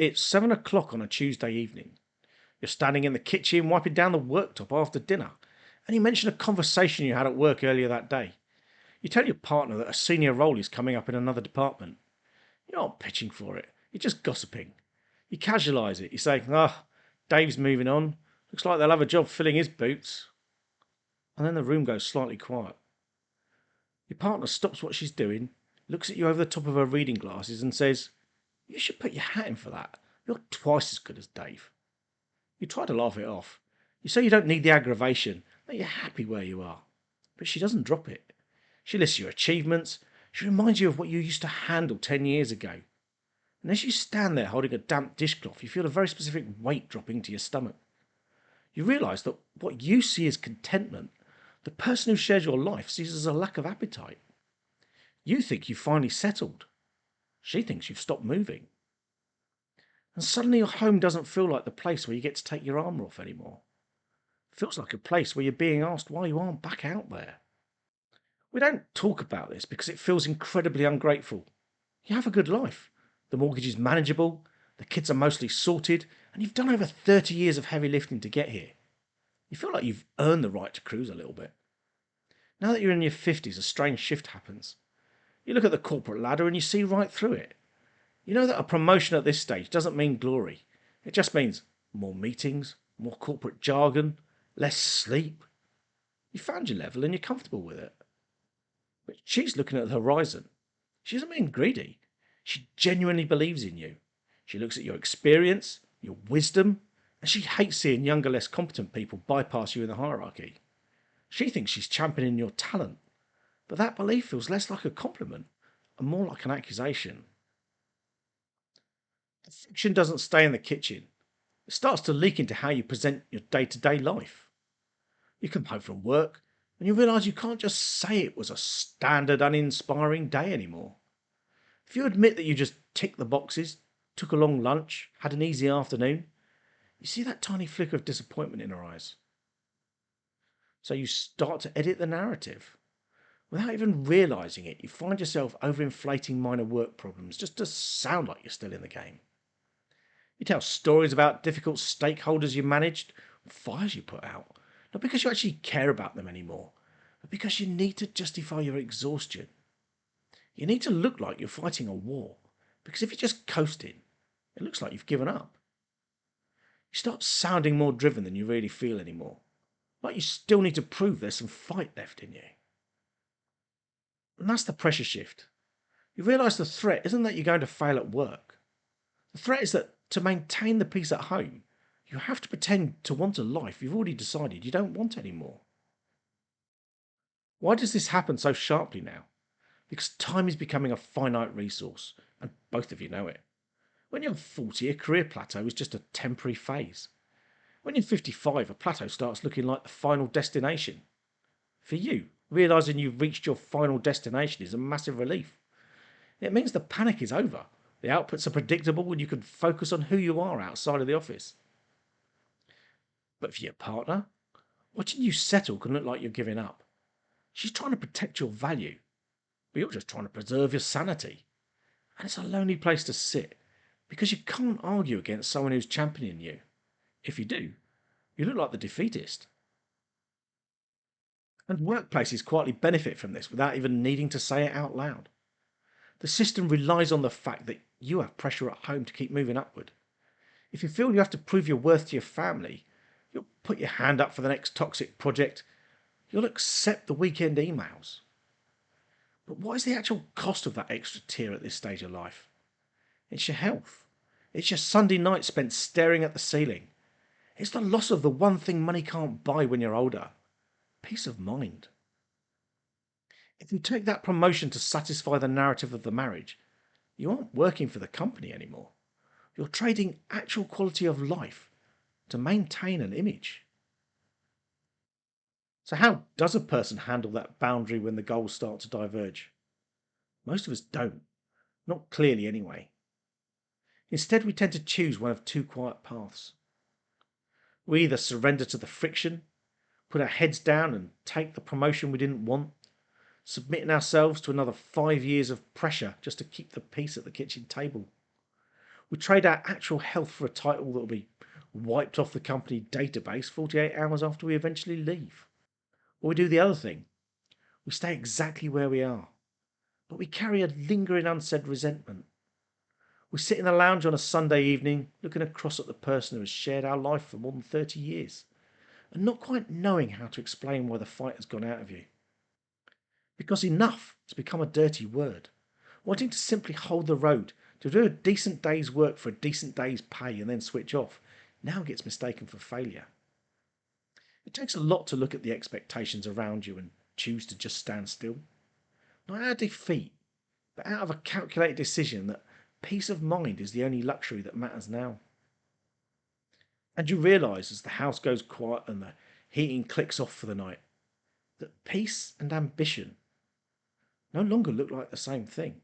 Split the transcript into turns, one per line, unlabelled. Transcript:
It's 7 o'clock on a Tuesday evening. You're standing in the kitchen wiping down the worktop after dinner, and you mention a conversation you had at work earlier that day. You tell your partner that a senior role is coming up in another department. You're not pitching for it, you're just gossiping. You casualise it. You say, Dave's moving on. Looks like they'll have a job filling his boots. And then the room goes slightly quiet. Your partner stops what she's doing, looks at you over the top of her reading glasses, and says, "You should put your hat in for that. You're twice as good as Dave." You try to laugh it off. You say you don't need the aggravation, that you're happy where you are. But she doesn't drop it. She lists your achievements. She reminds you of what you used to handle 10 years ago. And as you stand there holding a damp dishcloth, you feel a very specific weight dropping to your stomach. You realise that what you see as contentment, the person who shares your life sees as a lack of appetite. You think you've finally settled. She thinks you've stopped moving. And suddenly your home doesn't feel like the place where you get to take your armour off anymore. It feels like a place where you're being asked why you aren't back out there. We don't talk about this because it feels incredibly ungrateful. You have a good life. The mortgage is manageable, the kids are mostly sorted, and you've done over 30 years of heavy lifting to get here. You feel like you've earned the right to cruise a little bit. Now that you're in your 50s, a strange shift happens. You look at the corporate ladder and you see right through it. You know that a promotion at this stage doesn't mean glory. It just means more meetings, more corporate jargon, less sleep. You found your level and you're comfortable with it. But she's looking at the horizon. She isn't being greedy. She genuinely believes in you. She looks at your experience, your wisdom, and she hates seeing younger, less competent people bypass you in the hierarchy. She thinks she's championing your talent, but that belief feels less like a compliment and more like an accusation. The friction doesn't stay in the kitchen. It starts to leak into how you present your day-to-day life. You come home from work and you realise you can't just say it was a standard, uninspiring day anymore. If you admit that you just ticked the boxes, took a long lunch, had an easy afternoon, you see that tiny flicker of disappointment in her eyes. So you start to edit the narrative. Without even realising it, you find yourself overinflating minor work problems just to sound like you're still in the game. You tell stories about difficult stakeholders you managed, fires you put out, not because you actually care about them anymore, but because you need to justify your exhaustion. You need to look like you're fighting a war, because if you're just coasting, it looks like you've given up. You start sounding more driven than you really feel anymore, like you still need to prove there's some fight left in you. And that's the pressure shift. You realise the threat isn't that you're going to fail at work. The threat is that to maintain the peace at home, you have to pretend to want a life you've already decided you don't want anymore. Why does this happen so sharply now? Because time is becoming a finite resource, and both of you know it. When you're 40, a career plateau is just a temporary phase. When you're 55, a plateau starts looking like the final destination. For you, realising you've reached your final destination is a massive relief. It means the panic is over. The outputs are predictable and you can focus on who you are outside of the office. But for your partner, watching you settle can look like you're giving up. She's trying to protect your value, but you're just trying to preserve your sanity. And it's a lonely place to sit, because you can't argue against someone who's championing you. If you do, you look like the defeatist. And workplaces quietly benefit from this without even needing to say it out loud. The system relies on the fact that you have pressure at home to keep moving upward. If you feel you have to prove your worth to your family, you'll put your hand up for the next toxic project. You'll accept the weekend emails. But what is the actual cost of that extra tier at this stage of life? It's your health. It's your Sunday night spent staring at the ceiling. It's the loss of the one thing money can't buy when you're older: peace of mind. If you take that promotion to satisfy the narrative of the marriage, you aren't working for the company anymore. You're trading actual quality of life to maintain an image. So, how does a person handle that boundary when the goals start to diverge? Most of us don't, not clearly anyway. Instead, we tend to choose one of two quiet paths. We either surrender to the friction, put our heads down and take the promotion we didn't want, submitting ourselves to another 5 years of pressure just to keep the peace at the kitchen table. We trade our actual health for a title that will be wiped off the company database 48 hours after we eventually leave. Or we do the other thing. We stay exactly where we are, but we carry a lingering unsaid resentment. We sit in the lounge on a Sunday evening, looking across at the person who has shared our life for more than 30 years, and not quite knowing how to explain why the fight has gone out of you. Because enough has become a dirty word. Wanting to simply hold the road, to do a decent day's work for a decent day's pay and then switch off, now gets mistaken for failure. It takes a lot to look at the expectations around you and choose to just stand still. Not out of defeat, but out of a calculated decision that peace of mind is the only luxury that matters now. And you realise as the house goes quiet and the heating clicks off for the night that peace and ambition no longer look like the same thing.